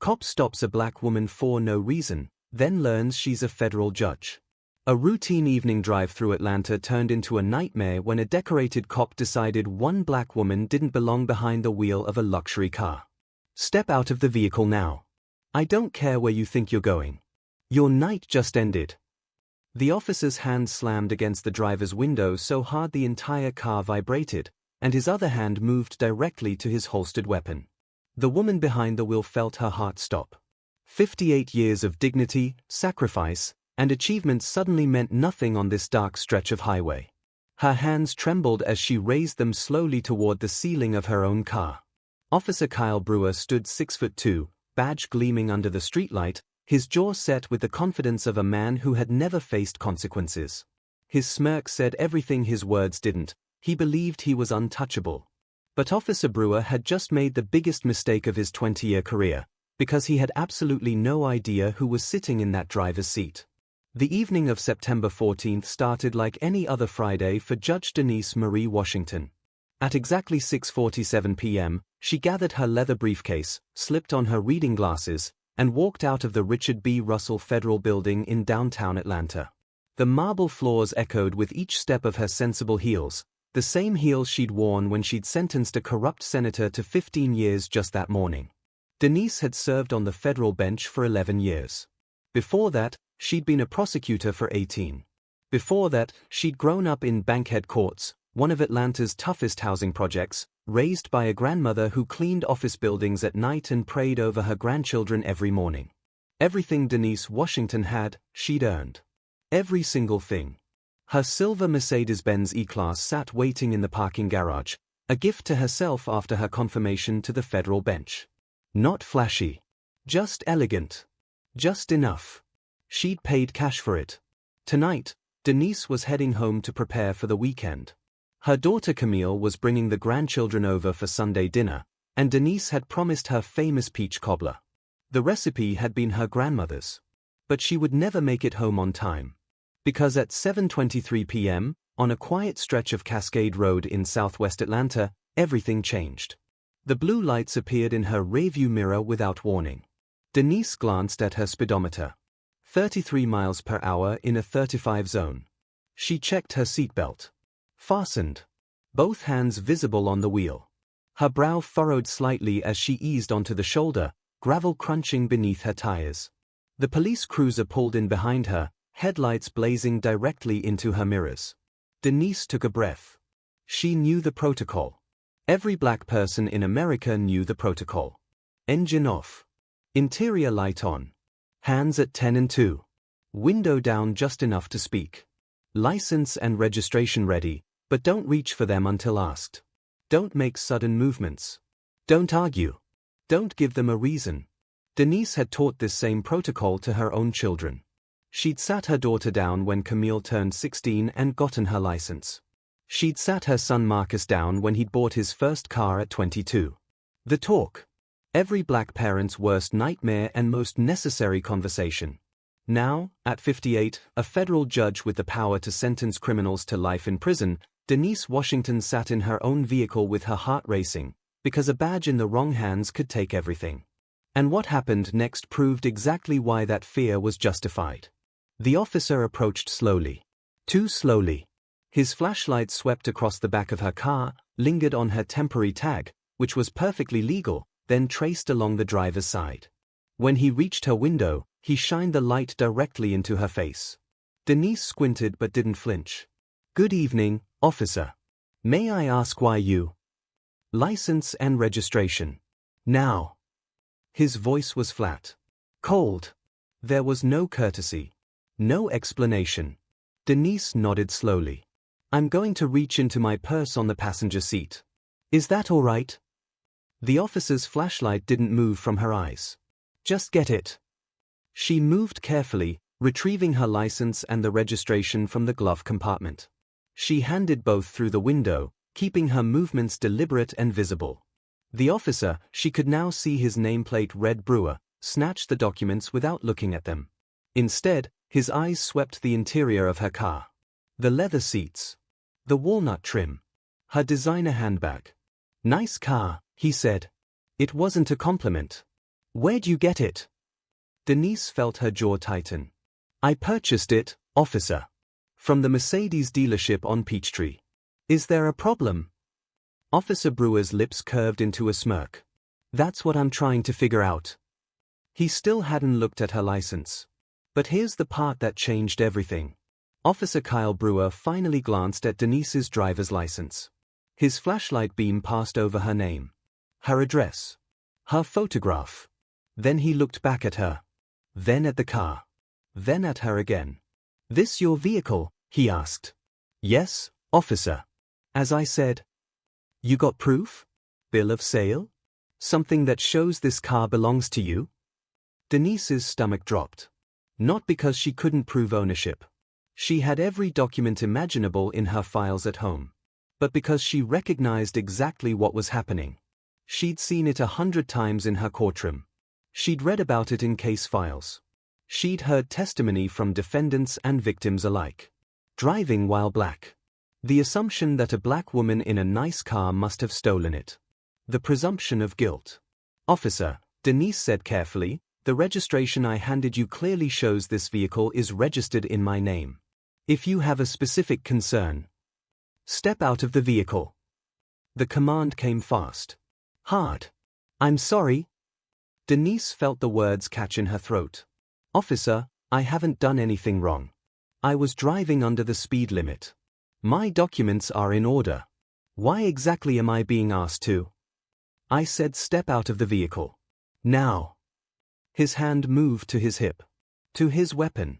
Cop stops a black woman for no reason, then learns she's a federal judge. A routine evening drive through Atlanta turned into a nightmare when a decorated cop decided one black woman didn't belong behind the wheel of a luxury car. Step out of the vehicle now. I don't care where you think you're going. Your night just ended. The officer's hand slammed against the driver's window so hard the entire car vibrated, and his other hand moved directly to his holstered weapon. The woman behind the wheel felt her heart stop. 58 years of dignity, sacrifice, and achievement suddenly meant nothing on this dark stretch of highway. Her hands trembled as she raised them slowly toward the ceiling of her own car. Officer Kyle Brewer stood 6'2", badge gleaming under the streetlight, his jaw set with the confidence of a man who had never faced consequences. His smirk said everything his words didn't. He believed he was untouchable. But Officer Brewer had just made the biggest mistake of his 20-year career, because he had absolutely no idea who was sitting in that driver's seat. The evening of September 14th started like any other Friday for Judge Denise Marie Washington. At exactly 6:47 p.m., she gathered her leather briefcase, slipped on her reading glasses, and walked out of the Richard B. Russell Federal Building in downtown Atlanta. The marble floors echoed with each step of her sensible heels, the same heels she'd worn when she'd sentenced a corrupt senator to 15 years just that morning. Denise had served on the federal bench for 11 years. Before that, she'd been a prosecutor for 18. Before that, she'd grown up in Buckhead Courts, one of Atlanta's toughest housing projects, raised by a grandmother who cleaned office buildings at night and prayed over her grandchildren every morning. Everything Denise Washington had, she'd earned. Every single thing. Her silver Mercedes-Benz E-Class sat waiting in the parking garage, a gift to herself after her confirmation to the federal bench. Not flashy. Just elegant. Just enough. She'd paid cash for it. Tonight, Denise was heading home to prepare for the weekend. Her daughter Camille was bringing the grandchildren over for Sunday dinner, and Denise had promised her famous peach cobbler. The recipe had been her grandmother's. But she would never make it home on time. Because at 7:23 p.m., on a quiet stretch of Cascade Road in southwest Atlanta, everything changed. The blue lights appeared in her rearview mirror without warning. Denise glanced at her speedometer. 33 miles per hour in a 35 zone. She checked her seatbelt. Fastened. Both hands visible on the wheel. Her brow furrowed slightly as she eased onto the shoulder, gravel crunching beneath her tires. The police cruiser pulled in behind her, headlights blazing directly into her mirrors. Denise took a breath. She knew the protocol. Every black person in America knew the protocol. Engine off. Interior light on. Hands at 10 and 2. Window down just enough to speak. License and registration ready, but don't reach for them until asked. Don't make sudden movements. Don't argue. Don't give them a reason. Denise had taught this same protocol to her own children. She'd sat her daughter down when Camille turned 16 and gotten her license. She'd sat her son Marcus down when he'd bought his first car at 22. The talk. Every black parent's worst nightmare and most necessary conversation. Now, at 58, a federal judge with the power to sentence criminals to life in prison, Denise Washington sat in her own vehicle with her heart racing, because a badge in the wrong hands could take everything. And what happened next proved exactly why that fear was justified. The officer approached slowly. Too slowly. His flashlight swept across the back of her car, lingered on her temporary tag, which was perfectly legal, then traced along the driver's side. When he reached her window, he shined the light directly into her face. Denise squinted but didn't flinch. "Good evening, officer. May I ask why you?" "License and registration. Now." His voice was flat. Cold. There was no courtesy. No explanation. Denise nodded slowly. "I'm going to reach into my purse on the passenger seat. Is that all right?" The officer's flashlight didn't move from her eyes. "Just get it." She moved carefully, retrieving her license and the registration from the glove compartment. She handed both through the window, keeping her movements deliberate and visible. The officer, she could now see his nameplate read Brewer, snatched the documents without looking at them. Instead, his eyes swept the interior of her car. The leather seats. The walnut trim. Her designer handbag. "Nice car," he said. It wasn't a compliment. Where'd you get it? Denise felt her jaw tighten. I purchased it, officer. From the Mercedes dealership on Peachtree. Is there a problem? Officer Brewer's lips curved into a smirk. That's what I'm trying to figure out. He still hadn't looked at her license. But here's the part that changed everything. Officer Kyle Brewer finally glanced at Denise's driver's license. His flashlight beam passed over her name, her address, her photograph. Then he looked back at her. Then at the car. Then at her again. This your vehicle? He asked. Yes, officer. As I said. You got proof? Bill of sale? Something that shows this car belongs to you? Denise's stomach dropped. Not because she couldn't prove ownership. She had every document imaginable in her files at home. But because she recognized exactly what was happening. She'd seen it 100 times in her courtroom. She'd read about it in case files. She'd heard testimony from defendants and victims alike. Driving while black. The assumption that a black woman in a nice car must have stolen it. The presumption of guilt. Officer, Denise said carefully, the registration I handed you clearly shows this vehicle is registered in my name. If you have a specific concern, step out of the vehicle. The command came fast. Hard. I'm sorry. Denise felt the words catch in her throat. Officer, I haven't done anything wrong. I was driving under the speed limit. My documents are in order. Why exactly am I being asked to? I said step out of the vehicle. Now. His hand moved to his hip. To his weapon.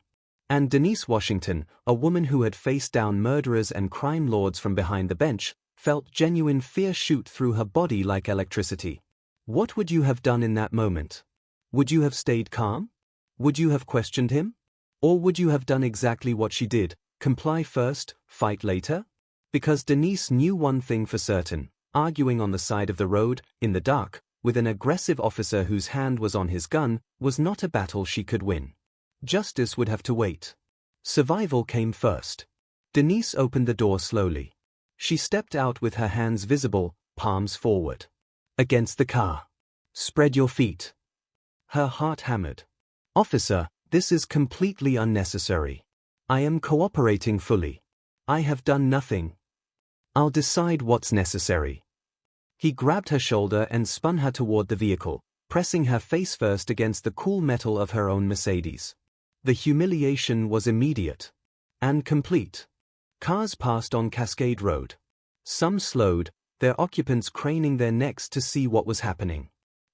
And Denise Washington, a woman who had faced down murderers and crime lords from behind the bench, felt genuine fear shoot through her body like electricity. What would you have done in that moment? Would you have stayed calm? Would you have questioned him? Or would you have done exactly what she did, comply first, fight later? Because Denise knew one thing for certain, arguing on the side of the road, in the dark, with an aggressive officer whose hand was on his gun, was not a battle she could win. Justice would have to wait. Survival came first. Denise opened the door slowly. She stepped out with her hands visible, palms forward. Against the car. Spread your feet. Her heart hammered. Officer, this is completely unnecessary. I am cooperating fully. I have done nothing. I'll decide what's necessary. He grabbed her shoulder and spun her toward the vehicle, pressing her face first against the cool metal of her own Mercedes. The humiliation was immediate. And complete. Cars passed on Cascade Road. Some slowed, their occupants craning their necks to see what was happening.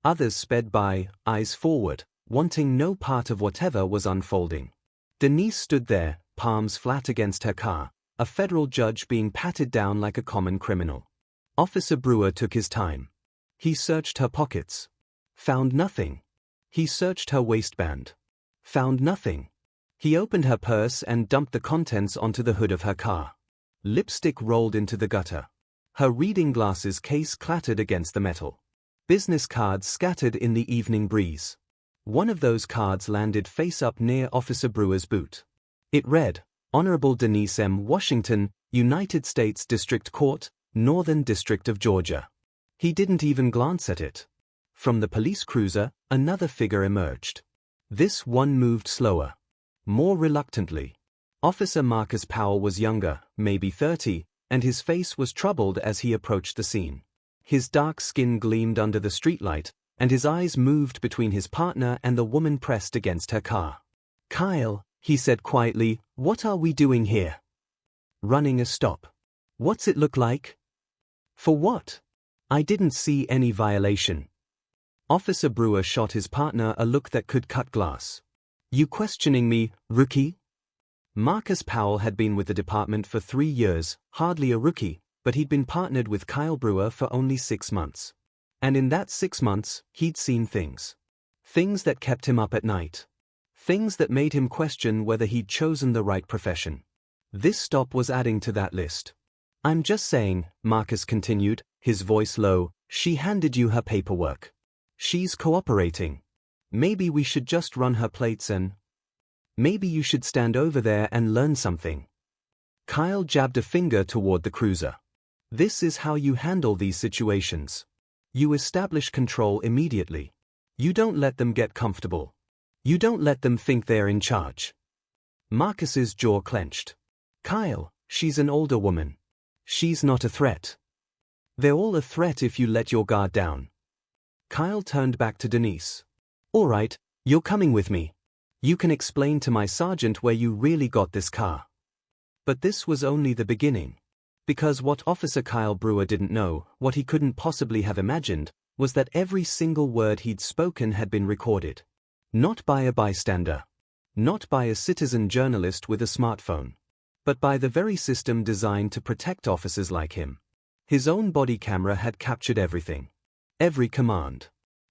Others sped by, eyes forward, wanting no part of whatever was unfolding. Denise stood there, palms flat against her car, a federal judge being patted down like a common criminal. Officer Brewer took his time. He searched her pockets. Found nothing. He searched her waistband. Found nothing. He opened her purse and dumped the contents onto the hood of her car. Lipstick rolled into the gutter. Her reading glasses case clattered against the metal. Business cards scattered in the evening breeze. One of those cards landed face up near Officer Brewer's boot. It read, Honorable Denise M. Washington, United States District Court, Northern District of Georgia. He didn't even glance at it. From the police cruiser, another figure emerged. This one moved slower. More reluctantly. Officer Marcus Powell was younger, maybe 30, and his face was troubled as he approached the scene. His dark skin gleamed under the streetlight, and his eyes moved between his partner and the woman pressed against her car. Kyle, he said quietly, what are we doing here? Running a stop. What's it look like? For what? I didn't see any violation. Officer Brewer shot his partner a look that could cut glass. You questioning me, rookie? Marcus Powell had been with the department for 3 years, hardly a rookie, but he'd been partnered with Kyle Brewer for only 6 months. And in that 6 months, he'd seen things. Things that kept him up at night. Things that made him question whether he'd chosen the right profession. This stop was adding to that list. I'm just saying, Marcus continued, his voice low, she handed you her paperwork. She's cooperating. Maybe we should just run her plates and... Maybe you should stand over there and learn something. Kyle jabbed a finger toward the cruiser. This is how you handle these situations. You establish control immediately. You don't let them get comfortable. You don't let them think they're in charge. Marcus's jaw clenched. Kyle, she's an older woman. She's not a threat. They're all a threat if you let your guard down. Kyle turned back to Denise. All right, you're coming with me. You can explain to my sergeant where you really got this car. But this was only the beginning. Because what Officer Kyle Brewer didn't know, what he couldn't possibly have imagined, was that every single word he'd spoken had been recorded. Not by a bystander. Not by a citizen journalist with a smartphone. But by the very system designed to protect officers like him. His own body camera had captured everything. Every command.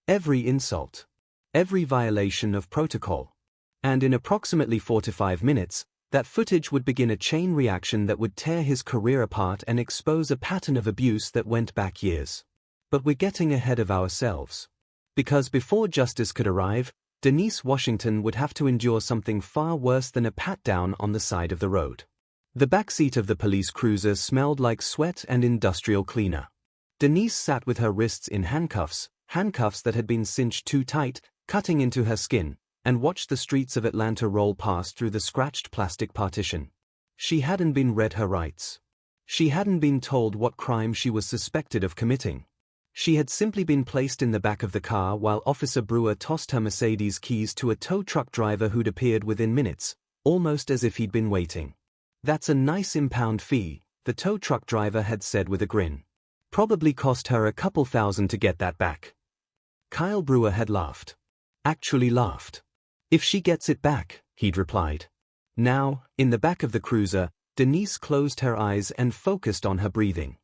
Every insult. Every violation of protocol. And in approximately 4 to 5 minutes, that footage would begin a chain reaction that would tear his career apart and expose a pattern of abuse that went back years. But we're getting ahead of ourselves. Because before justice could arrive, Denise Washington would have to endure something far worse than a pat-down on the side of the road. The backseat of the police cruiser smelled like sweat and industrial cleaner. Denise sat with her wrists in handcuffs that had been cinched too tight, cutting into her skin, and watched the streets of Atlanta roll past through the scratched plastic partition. She hadn't been read her rights. She hadn't been told what crime she was suspected of committing. She had simply been placed in the back of the car while Officer Brewer tossed her Mercedes keys to a tow truck driver who'd appeared within minutes, almost as if he'd been waiting. That's a nice impound fee, the tow truck driver had said with a grin. Probably cost her a couple $1,000 to get that back. Kyle Brewer had laughed. Actually laughed. If she gets it back, he'd replied. Now, in the back of the cruiser, Denise closed her eyes and focused on her breathing.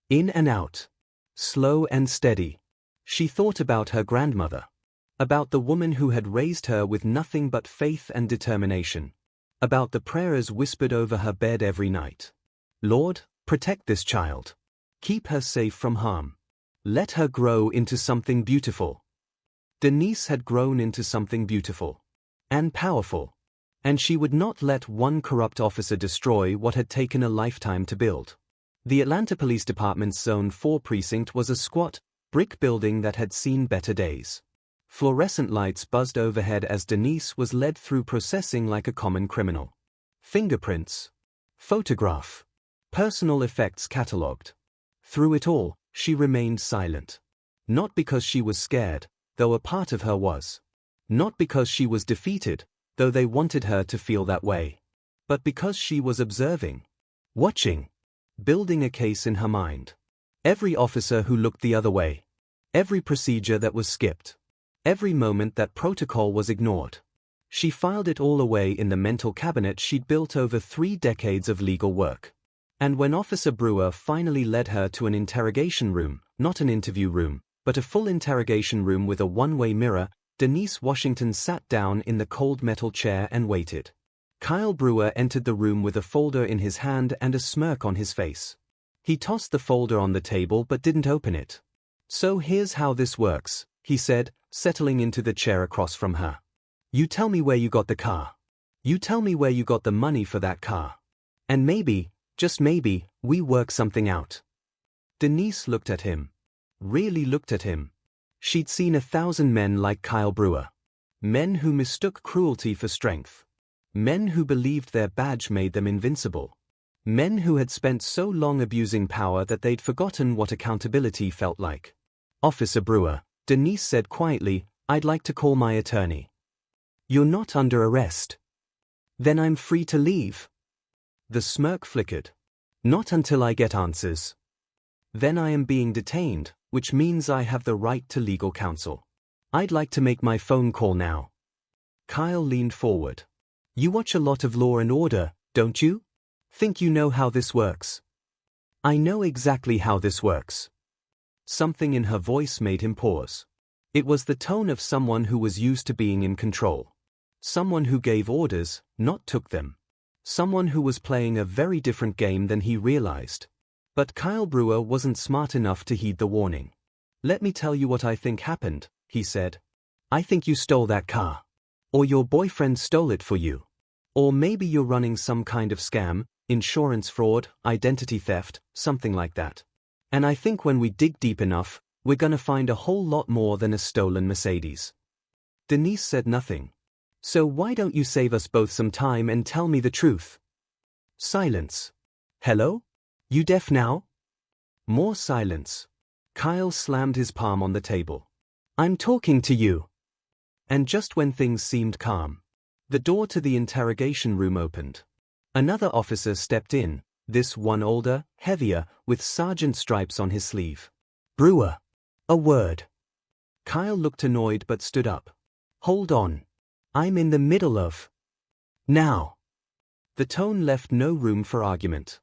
In and out. Slow and steady. She thought about her grandmother. About the woman who had raised her with nothing but faith and determination. About the prayers whispered over her bed every night. Lord, protect this child. Keep her safe from harm. Let her grow into something beautiful. Denise had grown into something beautiful. And powerful. And she would not let one corrupt officer destroy what had taken a lifetime to build. The Atlanta Police Department's Zone 4 precinct was a squat, brick building that had seen better days. Fluorescent lights buzzed overhead as Denise was led through processing like a common criminal. Fingerprints. Photograph. Personal effects catalogued. Through it all, she remained silent. Not because she was scared, though a part of her was. Not because she was defeated, though they wanted her to feel that way. But because she was observing. Watching. Building a case in her mind. Every officer who looked the other way. Every procedure that was skipped. Every moment that protocol was ignored. She filed it all away in the mental cabinet she'd built over 3 decades of legal work. And when Officer Brewer finally led her to an interrogation room, not an interview room, but a full interrogation room with a one-way mirror, Denise Washington sat down in the cold metal chair and waited. Kyle Brewer entered the room with a folder in his hand and a smirk on his face. He tossed the folder on the table but didn't open it. So here's how this works, he said, settling into the chair across from her. You tell me where you got the car. You tell me where you got the money for that car. And maybe, just maybe, we work something out. Denise looked at him. Really looked at him. She'd seen 1,000 men like Kyle Brewer. Men who mistook cruelty for strength. Men who believed their badge made them invincible. Men who had spent so long abusing power that they'd forgotten what accountability felt like. Officer Brewer, Denise said quietly, I'd like to call my attorney. You're not under arrest. Then I'm free to leave. The smirk flickered. Not until I get answers. Then I am being detained, which means I have the right to legal counsel. I'd like to make my phone call now. Kyle leaned forward. You watch a lot of Law and Order, don't you? Think you know how this works? I know exactly how this works. Something in her voice made him pause. It was the tone of someone who was used to being in control. Someone who gave orders, not took them. Someone who was playing a very different game than he realized. But Kyle Brewer wasn't smart enough to heed the warning. Let me tell you what I think happened, he said. I think you stole that car. Or your boyfriend stole it for you. Or maybe you're running some kind of scam, insurance fraud, identity theft, something like that. And I think when we dig deep enough, we're gonna find a whole lot more than a stolen Mercedes. Denise said nothing. So why don't you save us both some time and tell me the truth? Silence. Hello? You deaf now? More silence. Kyle slammed his palm on the table. I'm talking to you. And just when things seemed calm, the door to the interrogation room opened. Another officer stepped in, this one older, heavier, with sergeant stripes on his sleeve. Brewer. A word. Kyle looked annoyed but stood up. Hold on. I'm in the middle of. Now. The tone left no room for argument.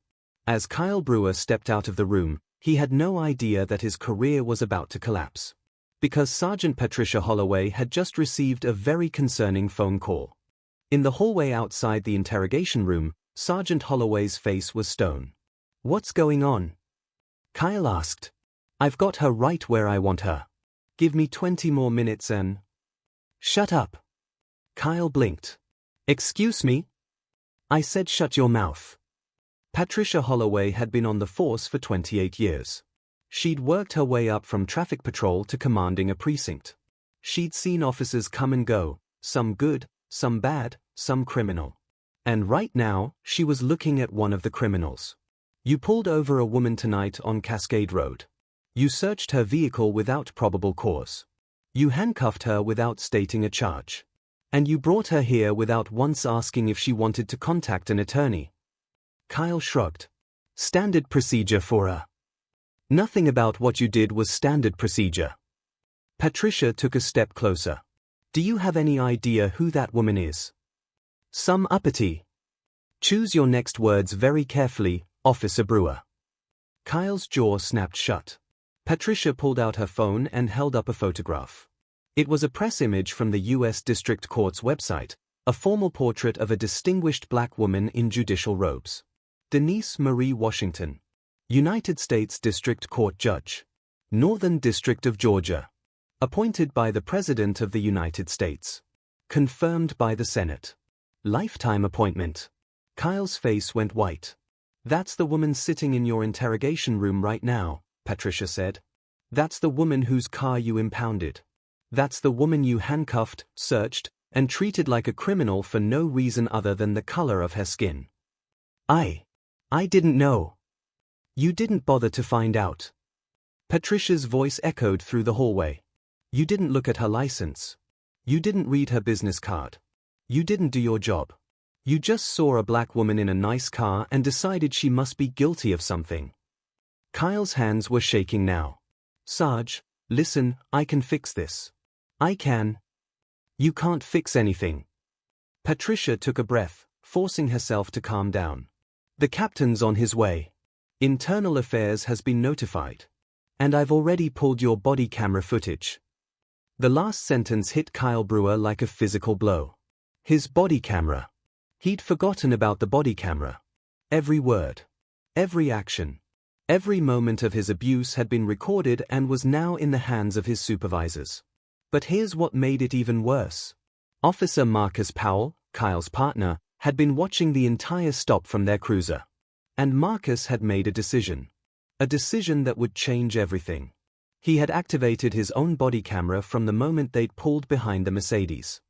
As Kyle Brewer stepped out of the room, he had no idea that his career was about to collapse. Because Sergeant Patricia Holloway had just received a very concerning phone call. In the hallway outside the interrogation room, Sergeant Holloway's face was stone. What's going on? Kyle asked. I've got her right where I want her. Give me 20 more minutes and. Shut up. Kyle blinked. Excuse me? I said shut your mouth. Patricia Holloway had been on the force for 28 years. She'd worked her way up from traffic patrol to commanding a precinct. She'd seen officers come and go, some good, some bad, some criminal. And right now, she was looking at one of the criminals. You pulled over a woman tonight on Cascade Road. You searched her vehicle without probable cause. You handcuffed her without stating a charge. And you brought her here without once asking if she wanted to contact an attorney. Kyle shrugged. Standard procedure for her. Nothing about what you did was standard procedure. Patricia took a step closer. Do you have any idea who that woman is? Some uppity. Choose your next words very carefully, Officer Brewer. Kyle's jaw snapped shut. Patricia pulled out her phone and held up a photograph. It was a press image from the U.S. District Court's website, a formal portrait of a distinguished black woman in judicial robes. Denise Marie Washington. United States District Court Judge. Northern District of Georgia. Appointed by the President of the United States. Confirmed by the Senate. Lifetime appointment. Kyle's face went white. That's the woman sitting in your interrogation room right now, Patricia said. That's the woman whose car you impounded. That's the woman you handcuffed, searched, and treated like a criminal for no reason other than the color of her skin. I didn't know. You didn't bother to find out. Patricia's voice echoed through the hallway. You didn't look at her license. You didn't read her business card. You didn't do your job. You just saw a black woman in a nice car and decided she must be guilty of something. Kyle's hands were shaking now. Sarge, listen, I can fix this. I can. You can't fix anything. Patricia took a breath, forcing herself to calm down. The captain's on his way. Internal Affairs has been notified. And I've already pulled your body camera footage. The last sentence hit Kyle Brewer like a physical blow. His body camera. He'd forgotten about the body camera. Every word. Every action. Every moment of his abuse had been recorded and was now in the hands of his supervisors. But here's what made it even worse. Officer Marcus Powell, Kyle's partner, had been watching the entire stop from their cruiser. And Marcus had made a decision. A decision that would change everything. He had activated his own body camera from the moment they'd pulled behind the Mercedes.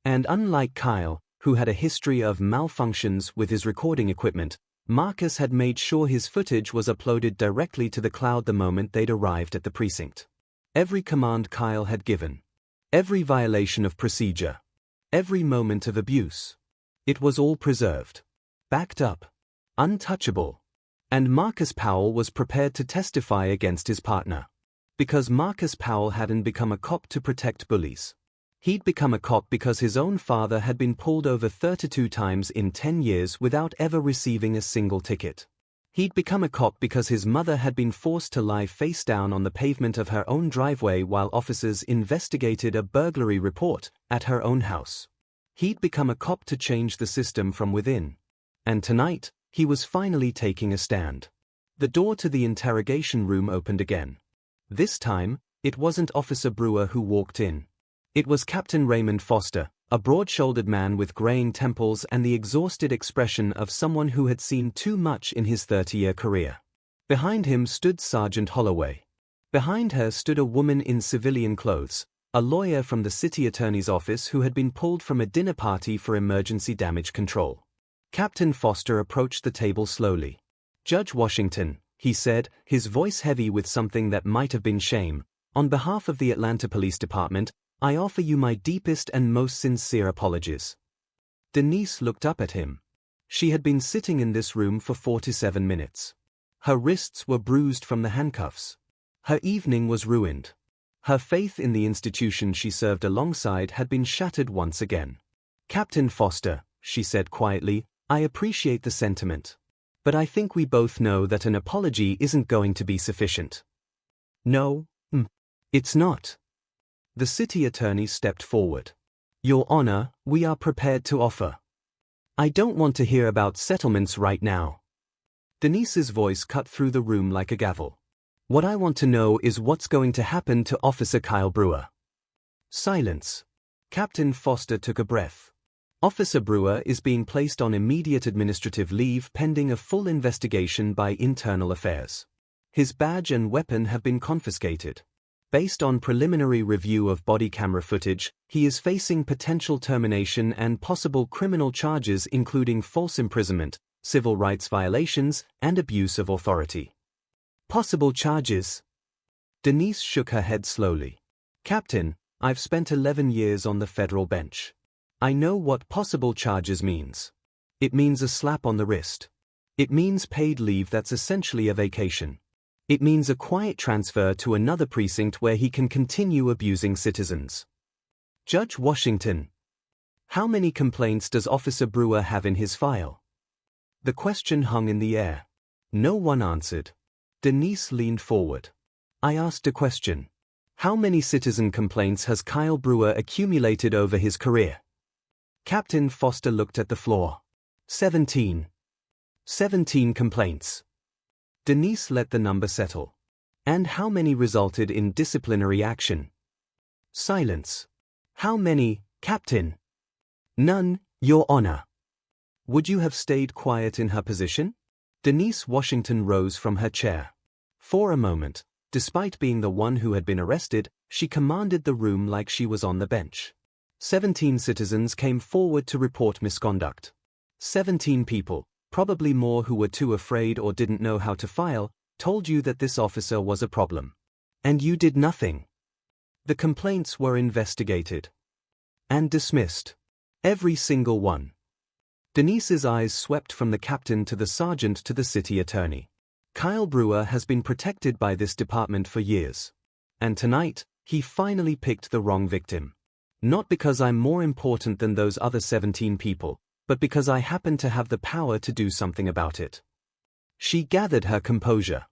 And unlike Kyle, who had a history of malfunctions with his recording equipment, Marcus had made sure his footage was uploaded directly to the cloud the moment they'd arrived at the precinct. Every command Kyle had given. Every violation of procedure. Every moment of abuse. It was all preserved. Backed up. Untouchable. And Marcus Powell was prepared to testify against his partner. Because Marcus Powell hadn't become a cop to protect bullies. He'd become a cop because his own father had been pulled over 32 times in 10 years without ever receiving a single ticket. He'd become a cop because his mother had been forced to lie face down on the pavement of her own driveway while officers investigated a burglary report at her own house. He'd become a cop to change the system from within. And tonight, he was finally taking a stand. The door to the interrogation room opened again. This time, it wasn't Officer Brewer who walked in. It was Captain Raymond Foster, a broad-shouldered man with graying temples and the exhausted expression of someone who had seen too much in his 30-year career. Behind him stood Sergeant Holloway. Behind her stood a woman in civilian clothes, a lawyer from the city attorney's office who had been pulled from a dinner party for emergency damage control. Captain Foster approached the table slowly. "Judge Washington," he said, his voice heavy with something that might have been shame, "on behalf of the Atlanta Police Department, I offer you my deepest and most sincere apologies." Denise looked up at him. She had been sitting in this room for 47 minutes. Her wrists were bruised from the handcuffs. Her evening was ruined. Her faith in the institution she served alongside had been shattered once again. "Captain Foster," she said quietly, "I appreciate the sentiment. But I think we both know that an apology isn't going to be sufficient." "No, it's not." The city attorney stepped forward. "Your Honor, we are prepared to offer." "I don't want to hear about settlements right now." Denise's voice cut through the room like a gavel. "What I want to know is what's going to happen to Officer Kyle Brewer." Silence. Captain Foster took a breath. "Officer Brewer is being placed on immediate administrative leave pending a full investigation by Internal Affairs. His badge and weapon have been confiscated. Based on preliminary review of body camera footage, he is facing potential termination and possible criminal charges including false imprisonment, civil rights violations, and abuse of authority." "Possible charges?" Denise shook her head slowly. "Captain, I've spent 11 years on the federal bench. I know what possible charges means. It means a slap on the wrist. It means paid leave that's essentially a vacation. It means a quiet transfer to another precinct where he can continue abusing citizens." "Judge Washington, how many complaints does Officer Brewer have in his file?" The question hung in the air. No one answered. Denise leaned forward. "I asked a question. How many citizen complaints has Kyle Brewer accumulated over his career?" Captain Foster looked at the floor. 17. 17 complaints." Denise let the number settle. "And how many resulted in disciplinary action?" Silence. "How many, Captain?" "None, Your Honor." "Would you have stayed quiet in her position?" Denise Washington rose from her chair. For a moment, despite being the one who had been arrested, she commanded the room like she was on the bench. 17 citizens came forward to report misconduct. 17 people, probably more who were too afraid or didn't know how to file, told you that this officer was a problem. And you did nothing. The complaints were investigated. And dismissed. Every single one. Denise's eyes swept from the captain to the sergeant to the city attorney. Kyle Brewer has been protected by this department for years. And tonight, he finally picked the wrong victim. Not because I'm more important than those other 17 people, but because I happen to have the power to do something about it. She gathered her composure.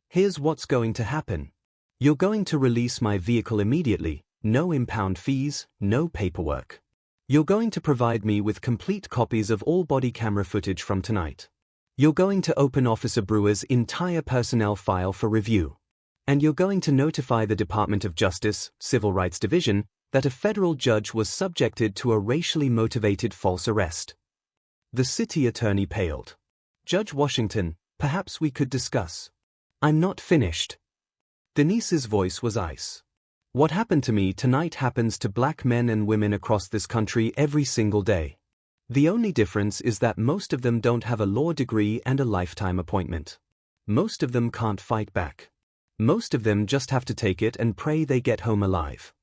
"Here's what's going to happen. You're going to release my vehicle immediately, no impound fees, no paperwork. You're going to provide me with complete copies of all body camera footage from tonight. You're going to open Officer Brewer's entire personnel file for review. And you're going to notify the Department of Justice, Civil Rights Division, that a federal judge was subjected to a racially motivated false arrest." The city attorney paled. "Judge Washington, perhaps we could discuss." "I'm not finished." Denise's voice was ice. "What happened to me tonight happens to black men and women across this country every single day. The only difference is that most of them don't have a law degree and a lifetime appointment. Most of them can't fight back. Most of them just have to take it and pray they get home alive."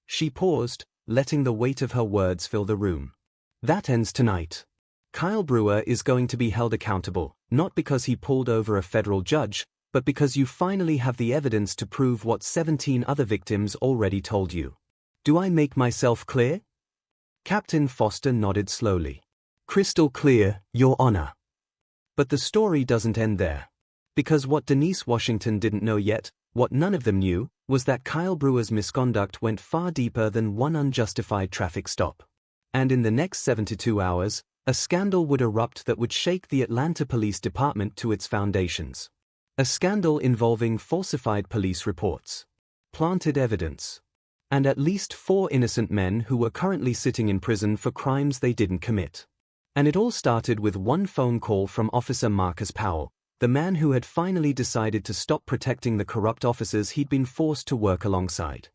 She paused, letting the weight of her words fill the room. "That ends tonight. Kyle Brewer is going to be held accountable, not because he pulled over a federal judge, but because you finally have the evidence to prove what 17 other victims already told you. Do I make myself clear?" Captain Foster nodded slowly. "Crystal clear, Your Honor." But the story doesn't end there. Because what Denise Washington didn't know yet, what none of them knew, was that Kyle Brewer's misconduct went far deeper than one unjustified traffic stop. And in the next 72 hours, a scandal would erupt that would shake the Atlanta Police Department to its foundations. A scandal involving falsified police reports, planted evidence, and at least 4 innocent men who were currently sitting in prison for crimes they didn't commit. And it all started with one phone call from Officer Marcus Powell, the man who had finally decided to stop protecting the corrupt officers he'd been forced to work alongside.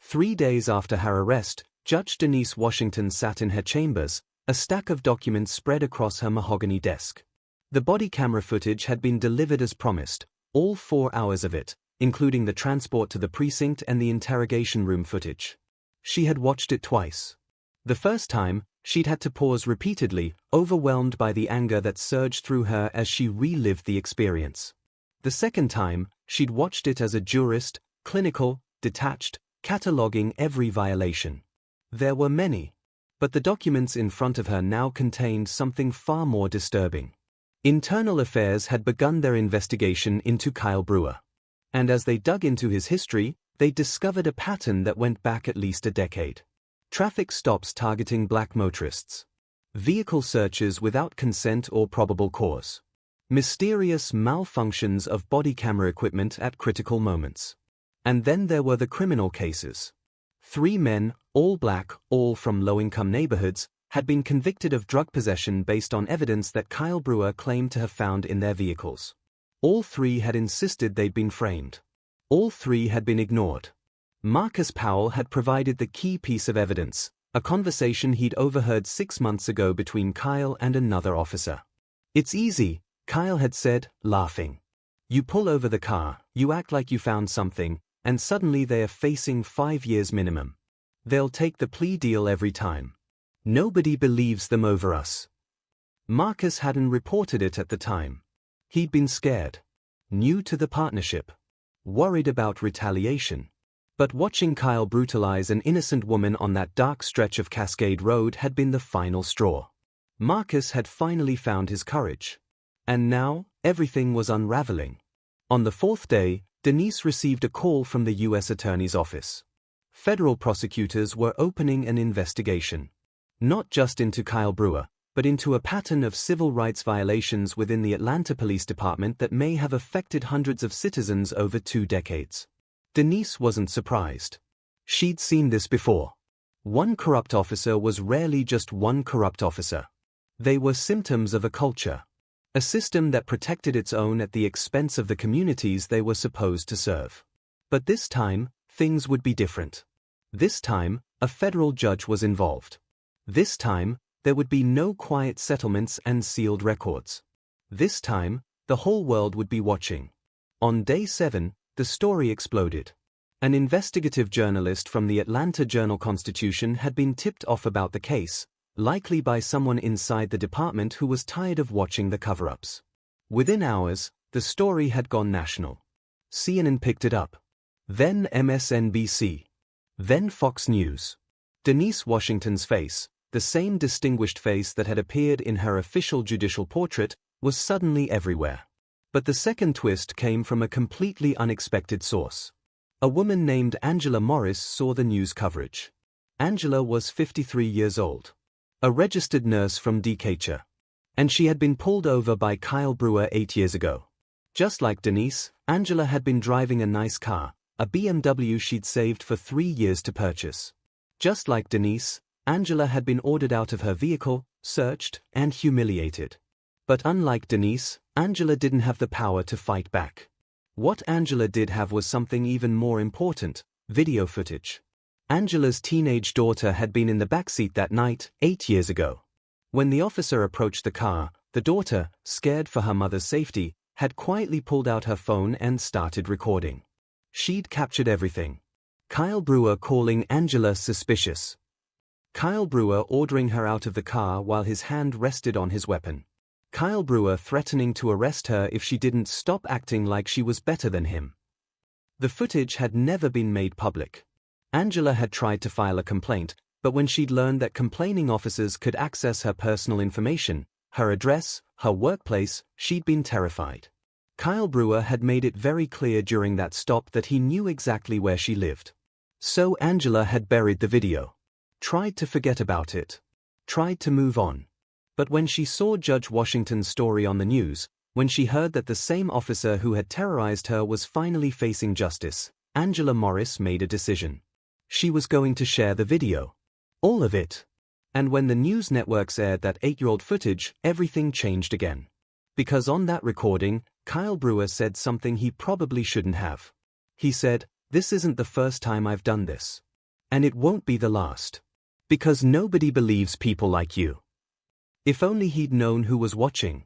3 days after her arrest, Judge Denise Washington sat in her chambers, a stack of documents spread across her mahogany desk. The body camera footage had been delivered as promised, all 4 hours of it, including the transport to the precinct and the interrogation room footage. She had watched it twice. The first time, she'd had to pause repeatedly, overwhelmed by the anger that surged through her as she relived the experience. The second time, she'd watched it as a jurist, clinical, detached, cataloging every violation. There were many. But the documents in front of her now contained something far more disturbing. Internal Affairs had begun their investigation into Kyle Brewer. And as they dug into his history, they discovered a pattern that went back at least a decade. Traffic stops targeting black motorists. Vehicle searches without consent or probable cause. Mysterious malfunctions of body camera equipment at critical moments. And then there were the criminal cases. 3 men, all black, all from low-income neighborhoods, had been convicted of drug possession based on evidence that Kyle Brewer claimed to have found in their vehicles. All 3 had insisted they'd been framed. All 3 had been ignored. Marcus Powell had provided the key piece of evidence, a conversation he'd overheard 6 months ago between Kyle and another officer. "It's easy," Kyle had said, laughing. "You pull over the car, you act like you found something, and suddenly they are facing 5 years minimum. They'll take the plea deal every time. Nobody believes them over us." Marcus hadn't reported it at the time. He'd been scared. New to the partnership. Worried about retaliation. But watching Kyle brutalize an innocent woman on that dark stretch of Cascade Road had been the final straw. Marcus had finally found his courage. And now, everything was unraveling. On the 4th day, Denise received a call from the U.S. Attorney's Office. Federal prosecutors were opening an investigation. Not just into Kyle Brewer, but into a pattern of civil rights violations within the Atlanta Police Department that may have affected hundreds of citizens over 2 decades. Denise wasn't surprised. She'd seen this before. One corrupt officer was rarely just one corrupt officer. They were symptoms of a culture. A system that protected its own at the expense of the communities they were supposed to serve. But this time, things would be different. This time, a federal judge was involved. This time, there would be no quiet settlements and sealed records. This time, the whole world would be watching. On day 7, the story exploded. An investigative journalist from the Atlanta Journal-Constitution had been tipped off about the case, likely by someone inside the department who was tired of watching the cover-ups. Within hours, the story had gone national. CNN picked it up. Then MSNBC. Then Fox News. Denise Washington's face, the same distinguished face that had appeared in her official judicial portrait, was suddenly everywhere. But the second twist came from a completely unexpected source. A woman named Angela Morris saw the news coverage. Angela was 53 years old. A registered nurse from Decatur. And she had been pulled over by Kyle Brewer 8 years ago. Just like Denise, Angela had been driving a nice car, a BMW she'd saved for 3 years to purchase. Just like Denise, Angela had been ordered out of her vehicle, searched, and humiliated. But unlike Denise, Angela didn't have the power to fight back. What Angela did have was something even more important: video footage. Angela's teenage daughter had been in the backseat that night, 8 years ago. When the officer approached the car, the daughter, scared for her mother's safety, had quietly pulled out her phone and started recording. She'd captured everything. Kyle Brewer calling Angela suspicious. Kyle Brewer ordering her out of the car while his hand rested on his weapon. Kyle Brewer threatening to arrest her if she didn't stop acting like she was better than him. The footage had never been made public. Angela had tried to file a complaint, but when she'd learned that complaining officers could access her personal information, her address, her workplace, she'd been terrified. Kyle Brewer had made it very clear during that stop that he knew exactly where she lived. So Angela had buried the video. Tried to forget about it. Tried to move on. But when she saw Judge Washington's story on the news, when she heard that the same officer who had terrorized her was finally facing justice, Angela Morris made a decision. She was going to share the video. All of it. And when the news networks aired that 8-year-old footage, everything changed again. Because on that recording, Kyle Brewer said something he probably shouldn't have. He said, "This isn't the first time I've done this. And it won't be the last. Because nobody believes people like you. If only he'd known who was watching.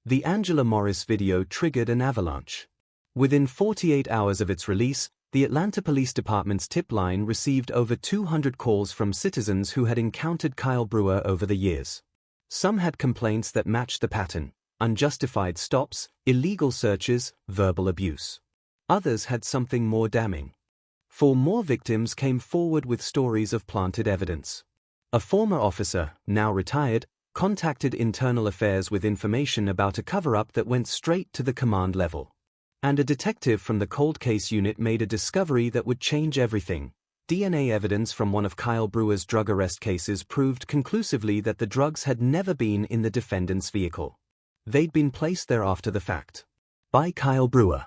The Angela Morris video triggered an avalanche. Within 48 hours of its release, the Atlanta Police Department's tip line received over 200 calls from citizens who had encountered Kyle Brewer over the years. Some had complaints that matched the pattern: unjustified stops, illegal searches, verbal abuse. Others had something more damning. 4 more victims came forward with stories of planted evidence. A former officer, now retired, contacted Internal Affairs with information about a cover-up that went straight to the command level. And a detective from the cold case unit made a discovery that would change everything. DNA evidence from one of Kyle Brewer's drug arrest cases proved conclusively that the drugs had never been in the defendant's vehicle. They'd been placed there after the fact. By Kyle Brewer.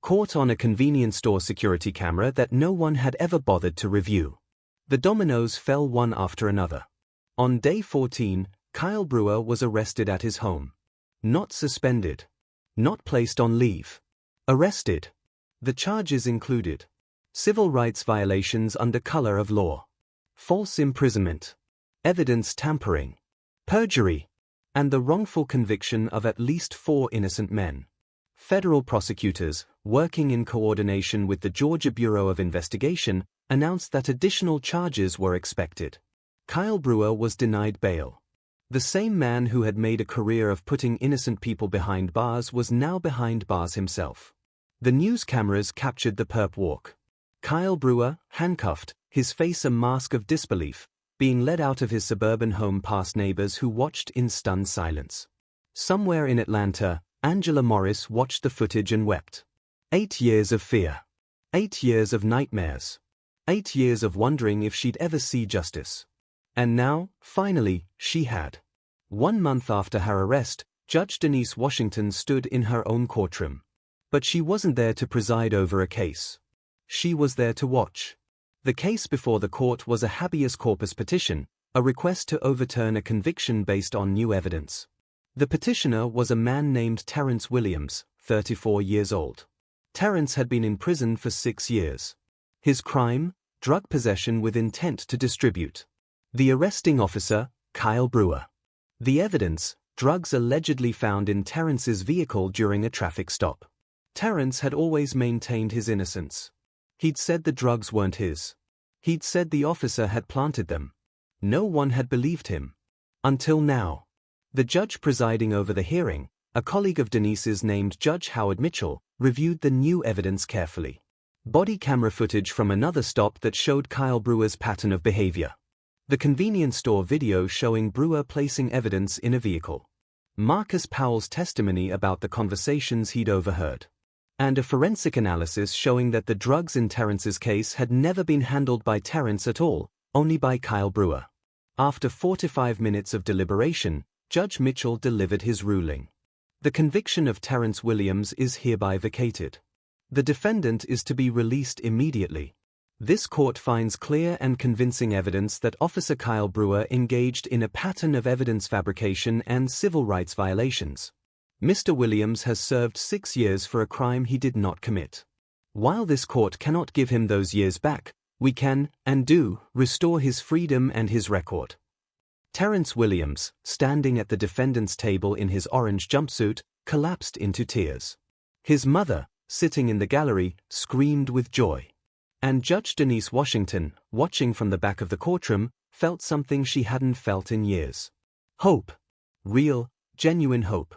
Caught on a convenience store security camera that no one had ever bothered to review. The dominoes fell one after another. On day 14, Kyle Brewer was arrested at his home. Not suspended. Not placed on leave. Arrested. The charges included civil rights violations under color of law, false imprisonment, evidence tampering, perjury, and the wrongful conviction of at least 4 innocent men. Federal prosecutors, working in coordination with the Georgia Bureau of Investigation, announced that additional charges were expected. Kyle Brewer was denied bail. The same man who had made a career of putting innocent people behind bars was now behind bars himself. The news cameras captured the perp walk. Kyle Brewer, handcuffed, his face a mask of disbelief, being led out of his suburban home past neighbors who watched in stunned silence. Somewhere in Atlanta, Angela Morris watched the footage and wept. 8 years of fear. 8 years of nightmares. 8 years of wondering if she'd ever see justice. And now, finally, she had. 1 month after her arrest, Judge Denise Washington stood in her own courtroom. But she wasn't there to preside over a case. She was there to watch. The case before the court was a habeas corpus petition, a request to overturn a conviction based on new evidence. The petitioner was a man named Terrence Williams, 34 years old. Terrence had been in prison for 6 years. His crime? Drug possession with intent to distribute. The arresting officer? Kyle Brewer. The evidence? Drugs allegedly found in Terrence's vehicle during a traffic stop. Terrence had always maintained his innocence. He'd said the drugs weren't his. He'd said the officer had planted them. No one had believed him. Until now. The judge presiding over the hearing, a colleague of Denise's named Judge Howard Mitchell, reviewed the new evidence carefully. Body camera footage from another stop that showed Kyle Brewer's pattern of behavior. The convenience store video showing Brewer placing evidence in a vehicle. Marcus Powell's testimony about the conversations he'd overheard. And a forensic analysis showing that the drugs in Terrence's case had never been handled by Terrence at all, only by Kyle Brewer. After 45 minutes of deliberation, Judge Mitchell delivered his ruling. The conviction of Terrence Williams is hereby vacated. The defendant is to be released immediately. This court finds clear and convincing evidence that Officer Kyle Brewer engaged in a pattern of evidence fabrication and civil rights violations. Mr. Williams has served 6 years for a crime he did not commit. While this court cannot give him those years back, we can, and do, restore his freedom and his record. Terrence Williams, standing at the defendant's table in his orange jumpsuit, collapsed into tears. His mother, sitting in the gallery, screamed with joy. And Judge Denise Washington, watching from the back of the courtroom, felt something she hadn't felt in years. Hope. Real, genuine hope.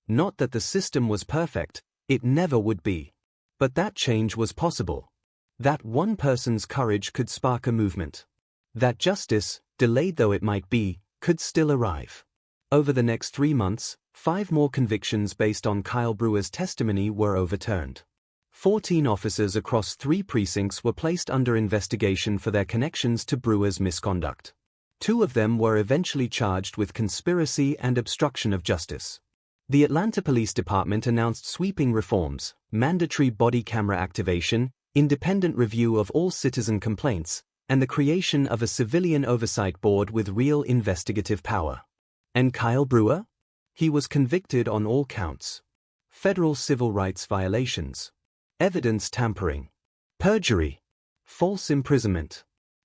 Not that the system was perfect, it never would be. But that change was possible. That one person's courage could spark a movement. That justice, delayed though it might be, could still arrive. Over the next 3 months, 5 more convictions based on Kyle Brewer's testimony were overturned. 14 officers across 3 precincts were placed under investigation for their connections to Brewer's misconduct. 2 of them were eventually charged with conspiracy and obstruction of justice. The Atlanta Police Department announced sweeping reforms, mandatory body camera activation, independent review of all citizen complaints, and the creation of a civilian oversight board with real investigative power. And Kyle Brewer? He was convicted on all counts. Federal civil rights violations. Evidence tampering. Perjury. False imprisonment.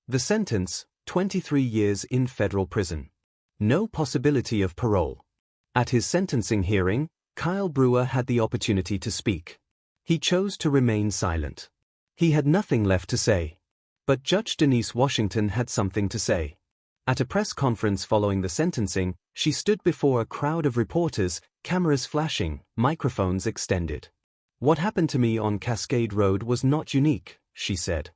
The sentence, 23 years in federal prison. No possibility of parole. At his sentencing hearing, Kyle Brewer had the opportunity to speak. He chose to remain silent. He had nothing left to say. But Judge Denise Washington had something to say. At a press conference following the sentencing, she stood before a crowd of reporters, cameras flashing, microphones extended. "What happened to me on Cascade Road was not unique," she said.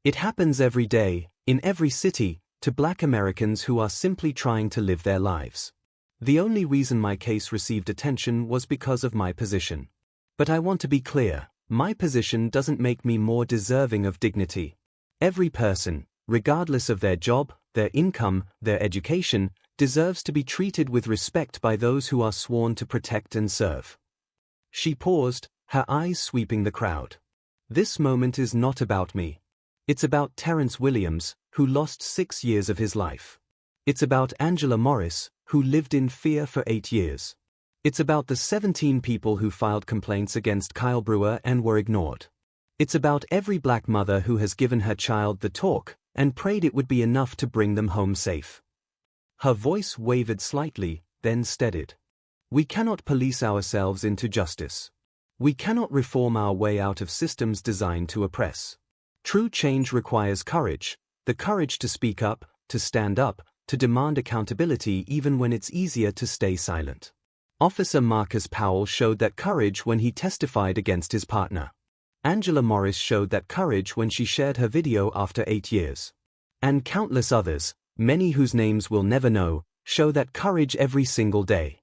"It happens every day, in every city, to Black Americans who are simply trying to live their lives. The only reason my case received attention was because of my position. But I want to be clear, my position doesn't make me more deserving of dignity. Every person, regardless of their job, their income, their education, deserves to be treated with respect by those who are sworn to protect and serve." She paused, her eyes sweeping the crowd. "This moment is not about me. It's about Terrence Williams, who lost 6 years of his life. It's about Angela Morris, who lived in fear for 8 years. It's about the 17 people who filed complaints against Kyle Brewer and were ignored. It's about every Black mother who has given her child the talk and prayed it would be enough to bring them home safe." Her voice wavered slightly, then steadied. "We cannot police ourselves into justice. We cannot reform our way out of systems designed to oppress. True change requires courage, the courage to speak up, to stand up, to demand accountability even when it's easier to stay silent." Officer Marcus Powell showed that courage when he testified against his partner. Angela Morris showed that courage when she shared her video after 8 years. And countless others, many whose names we'll never know, show that courage every single day.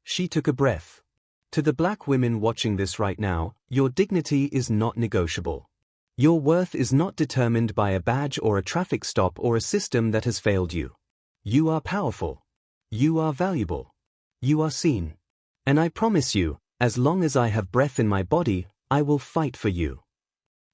She took a breath. "To the Black women watching this right now, your dignity is not negotiable. Your worth is not determined by a badge or a traffic stop or a system that has failed you. You are powerful. You are valuable. You are seen. And I promise you, as long as I have breath in my body, I will fight for you."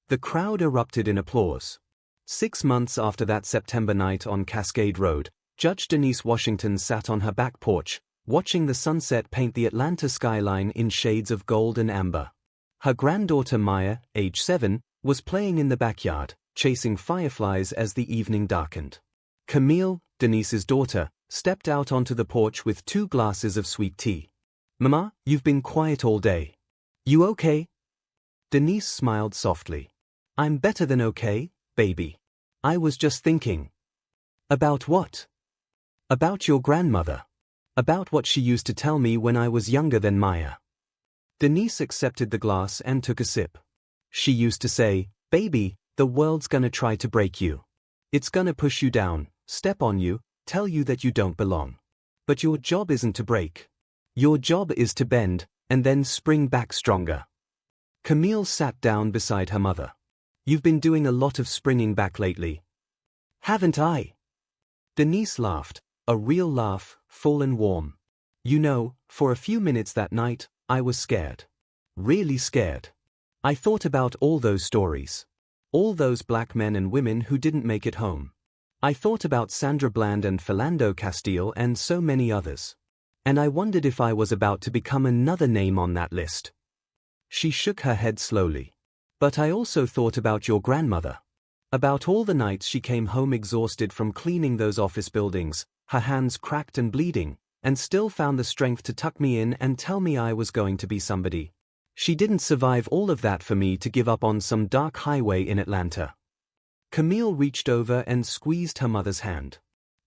The crowd erupted in applause. 6 months after that September night on Cascade Road, Judge Denise Washington sat on her back porch, watching the sunset paint the Atlanta skyline in shades of gold and amber. Her granddaughter Maya, age 7, was playing in the backyard, chasing fireflies as the evening darkened. Camille, Denise's daughter, stepped out onto the porch with 2 glasses of sweet tea. "Mama, you've been quiet all day. You okay?" Denise smiled softly. "I'm better than okay, baby. I was just thinking." "About what?" "About your grandmother. About what she used to tell me when I was younger than Maya." Denise accepted the glass and took a sip. "She used to say, 'Baby, the world's gonna try to break you. It's gonna push you down, step on you, tell you that you don't belong. But your job isn't to break. Your job is to bend, and then spring back stronger.'" Camille sat down beside her mother. "You've been doing a lot of springing back lately." "Haven't I?" Denise laughed, a real laugh, full and warm. "You know, for a few minutes that night, I was scared. Really scared. I thought about all those stories. All those Black men and women who didn't make it home. I thought about Sandra Bland and Philando Castile and so many others. And I wondered if I was about to become another name on that list." She shook her head slowly. "But I also thought about your grandmother. About all the nights she came home exhausted from cleaning those office buildings, her hands cracked and bleeding, and still found the strength to tuck me in and tell me I was going to be somebody. She didn't survive all of that for me to give up on some dark highway in Atlanta." Camille reached over and squeezed her mother's hand.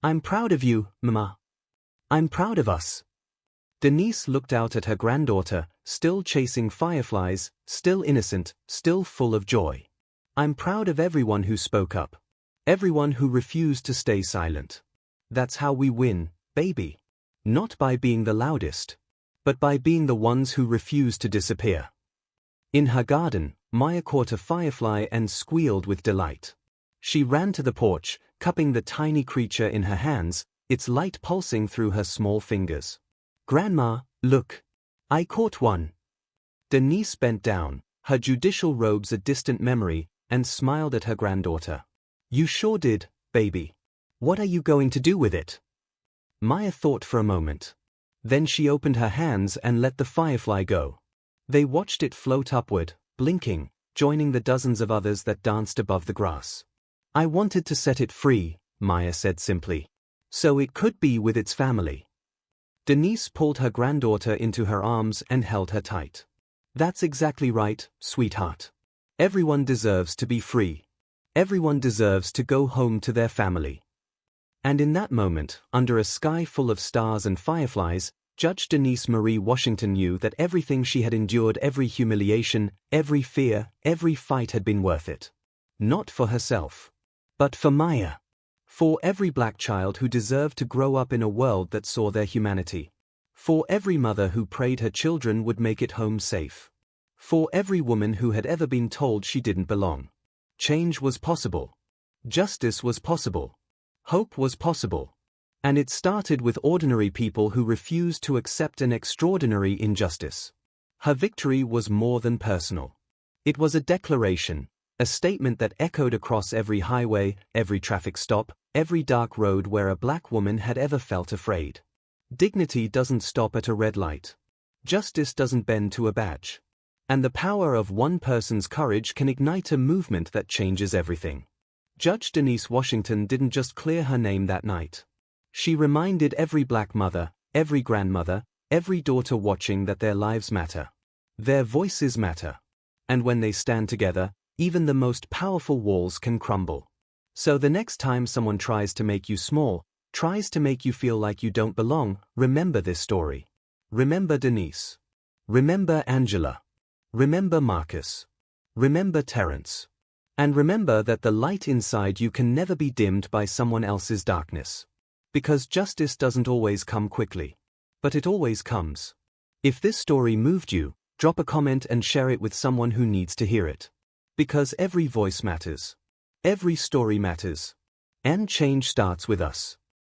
"I'm proud of you, Mama. I'm proud of us." Denise looked out at her granddaughter, still chasing fireflies, still innocent, still full of joy. "I'm proud of everyone who spoke up. Everyone who refused to stay silent. That's how we win, baby. Not by being the loudest, but by being the ones who refuse to disappear." In her garden, Maya caught a firefly and squealed with delight. She ran to the porch, cupping the tiny creature in her hands, its light pulsing through her small fingers. "Grandma, look. I caught one." Denise bent down, her judicial robes a distant memory, and smiled at her granddaughter. "You sure did, baby. What are you going to do with it?" Maya thought for a moment. Then she opened her hands and let the firefly go. They watched it float upward, blinking, joining the dozens of others that danced above the grass. I wanted to set it free, Maya said simply. So it could be with its family. Denise pulled her granddaughter into her arms and held her tight. That's exactly right, sweetheart. Everyone deserves to be free. Everyone deserves to go home to their family. And in that moment, under a sky full of stars and fireflies, Judge Denise Marie Washington knew that everything she had endured, every humiliation, every fear, every fight had been worth it. Not for herself, but for Maya. For every black child who deserved to grow up in a world that saw their humanity. For every mother who prayed her children would make it home safe. For every woman who had ever been told she didn't belong. Change was possible. Justice was possible. Hope was possible. And it started with ordinary people who refused to accept an extraordinary injustice. Her victory was more than personal. It was a declaration, a statement that echoed across every highway, every traffic stop, every dark road where a black woman had ever felt afraid. Dignity doesn't stop at a red light. Justice doesn't bend to a badge. And the power of one person's courage can ignite a movement that changes everything. Judge Denise Washington didn't just clear her name that night. She reminded every black mother, every grandmother, every daughter watching that their lives matter. Their voices matter. And when they stand together, even the most powerful walls can crumble. So the next time someone tries to make you small, tries to make you feel like you don't belong, remember this story. Remember Denise. Remember Angela. Remember Marcus. Remember Terrence. And remember that the light inside you can never be dimmed by someone else's darkness. Because justice doesn't always come quickly. But it always comes. If this story moved you, drop a comment and share it with someone who needs to hear it. Because every voice matters. Every story matters. And change starts with us.